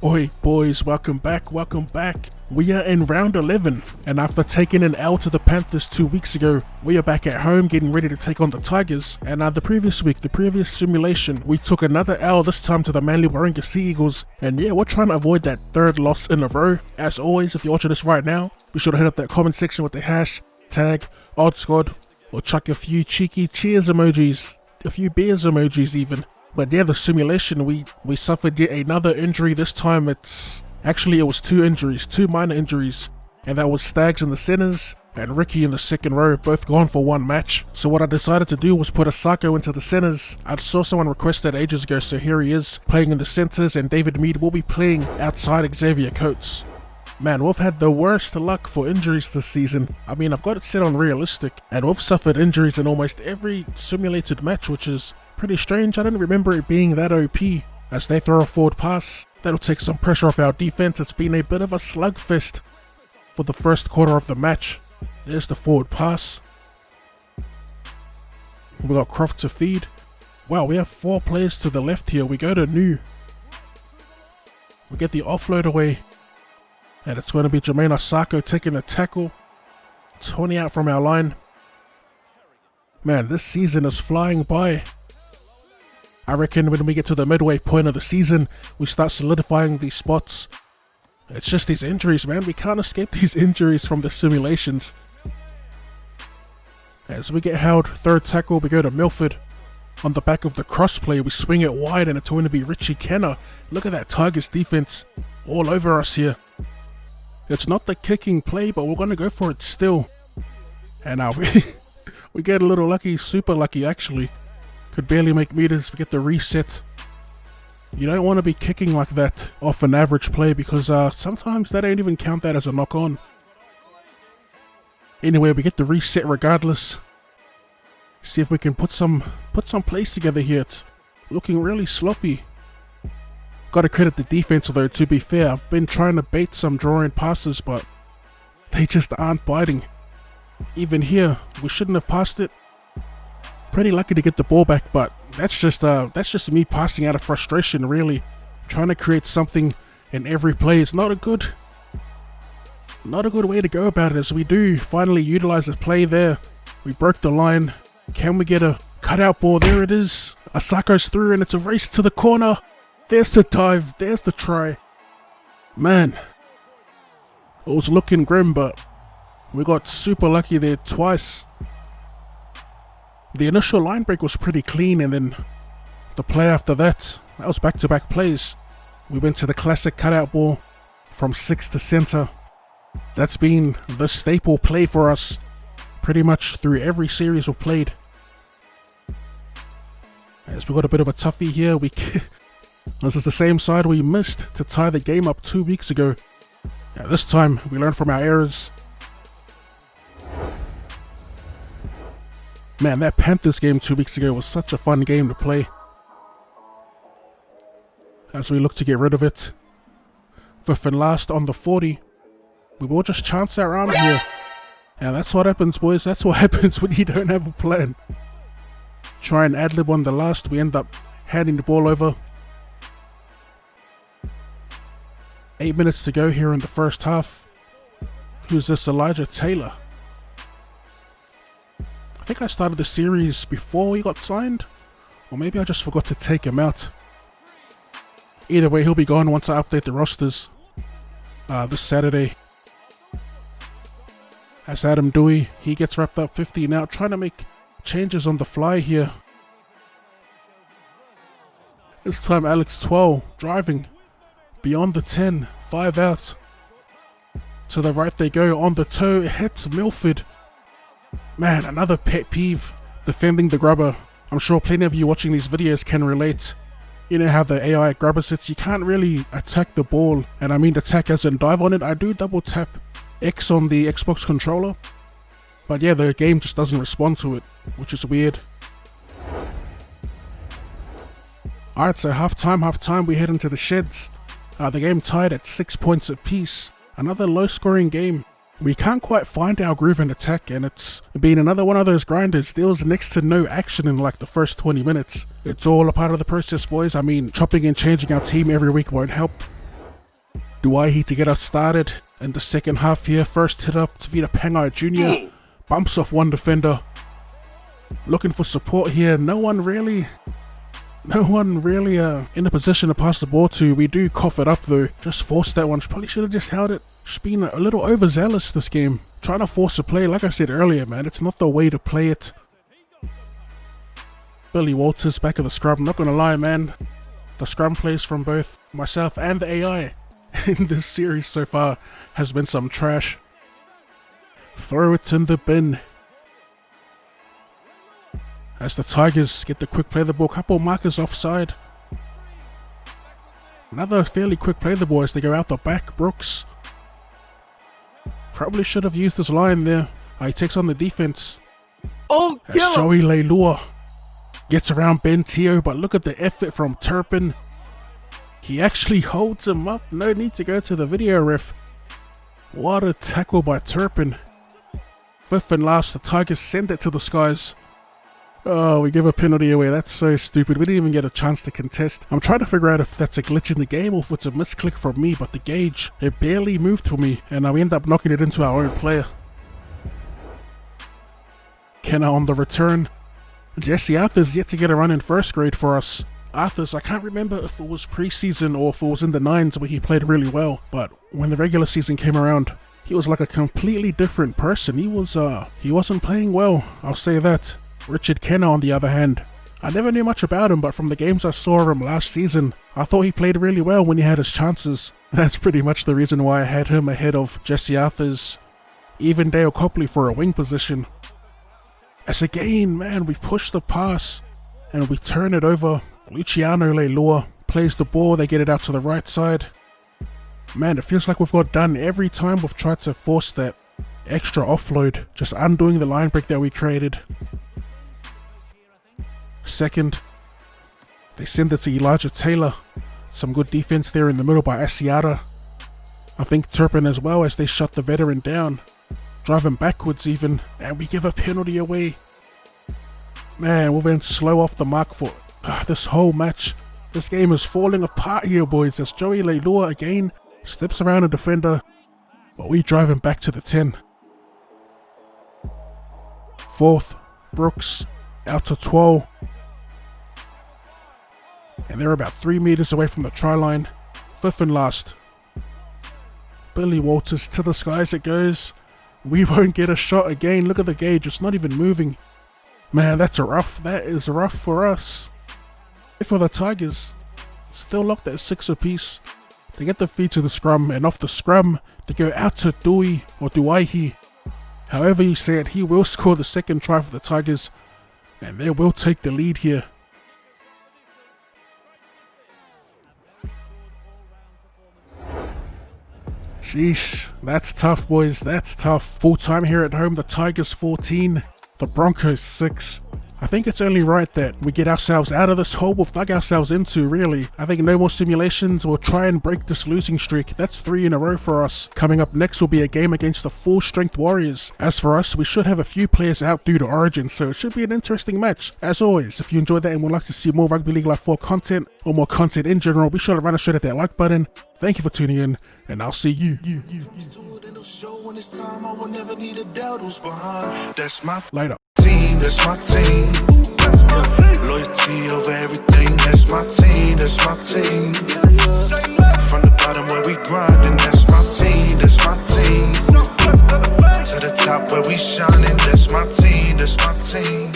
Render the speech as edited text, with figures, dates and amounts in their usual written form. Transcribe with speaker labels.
Speaker 1: Oi boys, welcome back. We are in round 11, and after taking an L to the Panthers 2 weeks ago, we are back at home getting ready to take on the Tigers. And the previous simulation, we took another L, this time to the Manly Warringah Sea Eagles. And yeah, we're trying to avoid that third loss in a row. As always, if you're watching this right now, be sure to hit up that comment section with the hashtag OddsSquad, or chuck a few cheeky cheers emojis, a few beers emojis even. But yeah, the simulation, we suffered yet another injury. This time it was two minor injuries, and that was Stags in the centers and Ricky in the second row, both gone for one match. So what I decided to do was put Asako into the centers. I saw someone request that ages ago, so here he is playing in the centers, and David Mead will be playing outside Xavier Coates. Man, we've had the worst luck for injuries this season. I mean, I've got it set on realistic, and we've suffered injuries in almost every simulated match, which is pretty strange. I don't remember it being that OP. As they throw a forward pass, that'll take some pressure off our defense. It's been a bit of a slugfest for the first quarter of the match. There's the forward pass. We got Croft to feed. Wow, we have 4 players to the left here. We go to New. We get the offload away, and it's going to be Jermaine Asako taking the tackle. 20 out from our line. Man, this season is flying by. I reckon when we get to the midway point of the season, we start solidifying these spots. It's just these injuries, man. We can't escape these injuries from the simulations. As we get held, third tackle, we go to Milford. On the back of the crossplay, we swing it wide, and it's going to be Richie Kenner. Look at that Tigers defense all over us here. It's not the kicking play, but we're going to go for it still. And we get a little lucky, super lucky actually. Could barely make meters, we get the reset. You don't want to be kicking like that off an average play, because sometimes they don't even count that as a knock on. Anyway, we get the reset regardless. See if we can put some plays together here. It's looking really sloppy. Gotta credit the defense though, to be fair. I've been trying to bait some drawing passes, but they just aren't biting. Even here, we shouldn't have passed it. Pretty lucky to get the ball back, but that's just me passing out of frustration, really. Trying to create something in every play. It's not a good way to go about it, as we do finally utilize a play there. We broke the line. Can we get a cutout ball? There it is. Asako's through, and it's a race to the corner. There's the dive. There's the try. Man, it was looking grim, but we got super lucky there twice. The initial line break was pretty clean, and then the play after that was back-to-back plays. We went to the classic cutout ball from 6 to center. That's been the staple play for us pretty much through every series we've played. As we got a bit of a toughie here, this is the same side we missed to tie the game up 2 weeks ago. This time we learned from our errors. Man, that Panthers game 2 weeks ago was such a fun game to play. As we look to get rid of it. 5th and last on the 40. We will just chance our arm here. And that's what happens, boys. That's what happens when you don't have a plan. Try and ad-lib on the last. We end up handing the ball over. 8 minutes to go here in the first half. Who's this? Elijah Taylor. I think I started the series before he got signed, or maybe I just forgot to take him out. Either way, he'll be gone once I update the rosters this Saturday. As Adam Dewey, he gets wrapped up 50 now, trying to make changes on the fly here. This time Alex Twell driving beyond the 10, 5 out. To the right they go, on the toe, it hits Milford. Man, another pet peeve, defending the grubber. I'm sure plenty of you watching these videos can relate. You know how the AI grubber sits, you can't really attack the ball, and I mean attack as in dive on it. I do double tap X on the Xbox controller, but yeah, the game just doesn't respond to it, which is weird. Alright, so half-time, we head into the sheds. The game tied at 6 points apiece. Another low-scoring game. We can't quite find our groove in attack, and it's been another one of those grinders. There was next to no action in like the first 20 minutes. It's all a part of the process, boys. I mean, chopping and changing our team every week won't help. Duaihi to get us started in the second half here. First hit up to Vita Pangai Jr. Bumps off one defender. Looking for support here. No one really in a position to pass the ball to. We do cough it up though. Just forced that one. Probably should have just held it. Just been a little overzealous this game. Trying to force a play. Like I said earlier, man, it's not the way to play it. Billy Walters back of the scrum. Not gonna lie, man. The scrum plays from both myself and the AI in this series so far has been some trash. Throw it in the bin. As the Tigers get the quick play the ball, couple markers offside. Another fairly quick play the ball as they go out the back. Brooks probably should have used his line there. He takes on the defense.
Speaker 2: Oh,
Speaker 1: as Joey Leilua gets around Ben Teo, but look at the effort from Turpin. He actually holds him up. No need to go to the video ref. What a tackle by Turpin. Fifth and last, the Tigers send it to the skies. Oh, we give a penalty away. That's so stupid. We didn't even get a chance to contest. I'm trying to figure out if that's a glitch in the game or if it's a misclick from me, but the gauge, it barely moved for me, and we end up knocking it into our own player. Kenna on the return. Jesse Arthur's yet to get a run in first grade for us. Arthur's, I can't remember if it was preseason or if it was in the nines where he played really well, but when the regular season came around, he was like a completely different person. He wasn't playing well, I'll say that. Richard Kenna on the other hand, I never knew much about him, but from the games I saw of him last season, I thought he played really well when he had his chances. That's pretty much the reason why I had him ahead of Jesse Arthurs, even Dale Copley for a wing position. As again, man, we push the pass and we turn it over. Luciano Leilua plays the ball, they get it out to the right side. Man, it feels like we've got done every time we've tried to force that extra offload, just undoing the line break that we created. Second, they send it to Elijah Taylor. Some good defense there in the middle by Asiata. I think Turpin as well as they shut the veteran down. Drive him backwards even, and we give a penalty away. Man, we've been slow off the mark for this whole match. This game is falling apart here, boys, as Joey Leilua again slips around a defender, but we drive him back to the 10. Fourth, Brooks out to 12. And they're about 3 meters away from the try line. Fifth and last. Billy Walters to the skies it goes. We won't get a shot again. Look at the gauge, it's not even moving. Man, that is rough for us. For the Tigers, still locked at 6 apiece. They get the feed to the scrum, and off the scrum, they go out to Dui or Duaihi. However you say it, he will score the second try for the Tigers, and they will take the lead here. Sheesh, that's tough, boys, that's tough. Full time here at home, the Tigers 14, the Broncos 6. I think it's only right that we get ourselves out of this hole we've dug ourselves into, really. I think no more simulations. We'll try and break this losing streak. That's 3 in a row for us. Coming up next will be a game against the Full Strength Warriors. As for us, we should have a few players out due to Origin, so it should be an interesting match. As always, if you enjoyed that and would like to see more Rugby League Live 4 content, or more content in general, be sure to run a shot at that like button. Thank you for tuning in, and I'll see you. Later.
Speaker 3: That's my team. Loyalty over everything. That's my team. That's my team. From the bottom where we grinding. That's my team. That's my team. To the top where we shining. That's my team. That's my team.